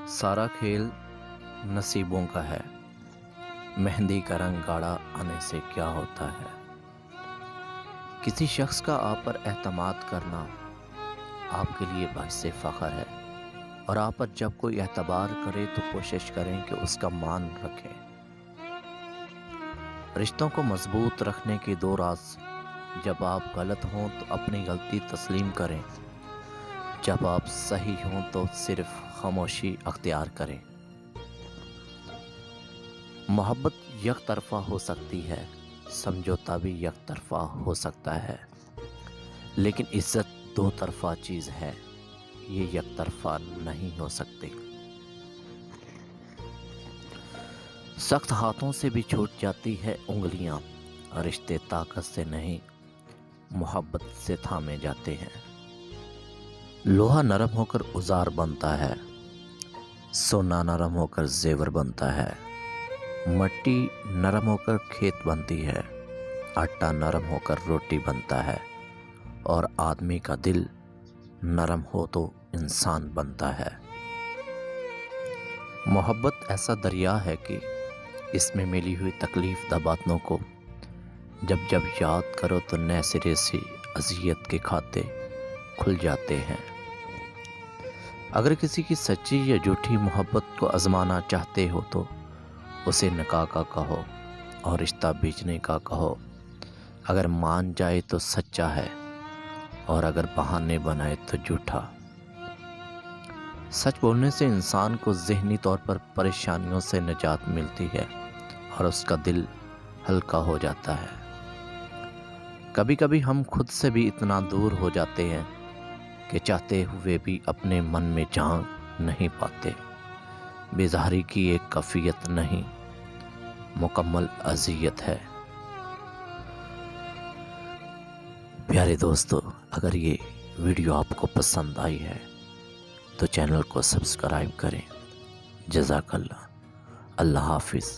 सारा खेल नसीबों का है। मेहंदी का रंग गाढ़ा आने से क्या होता है। किसी शख्स का आप पर एतमाद करना आपके लिए बाइसे फ़ख्र है, और आप पर जब कोई एतबार करे तो कोशिश करें कि उसका मान रखें। रिश्तों को मजबूत रखने के दो राज: जब आप गलत हों तो अपनी गलती तस्लीम करें, जब आप सही हों तो सिर्फ खामोशी अख्तियार करें। मोहब्बत एक तरफ़ा हो सकती है, समझौता भी एक तरफ़ा हो सकता है, लेकिन इज़्ज़त दो तरफ़ा चीज़ है, ये एक तरफ़ा नहीं हो सकती। सख्त हाथों से भी छूट जाती है उंगलियां, रिश्ते ताकत से नहीं मोहब्बत से थामे जाते हैं। लोहा नरम होकर औजार बनता है, सोना नरम होकर जेवर बनता है, मट्टी नरम होकर खेत बनती है, आटा नरम होकर रोटी बनता है, और आदमी का दिल नरम हो तो इंसान बनता है। मोहब्बत ऐसा दरिया है कि इसमें मिली हुई तकलीफ दा बातों को जब जब याद करो तो नए सिरे से अज़ियत के खाते खुल जाते हैं। अगर किसी की सच्ची या झूठी मोहब्बत को आजमाना चाहते हो तो उसे निकाह का कहो और रिश्ता बेचने का कहो। अगर मान जाए तो सच्चा है, और अगर बहाने बनाए तो झूठा। सच बोलने से इंसान को ज़हनी तौर पर परेशानियों से निजात मिलती है और उसका दिल हल्का हो जाता है। कभी कभी हम खुद से भी इतना दूर हो जाते हैं कि चाहते हुए भी अपने मन में झांक नहीं पाते। बेज़ारी की एक कैफियत नहीं, मुकम्मल अज़ियत है। प्यारे दोस्तों, अगर ये वीडियो आपको पसंद आई है तो चैनल को सब्सक्राइब करें। जज़ाकल्लाह। अल्लाह हाफिज़।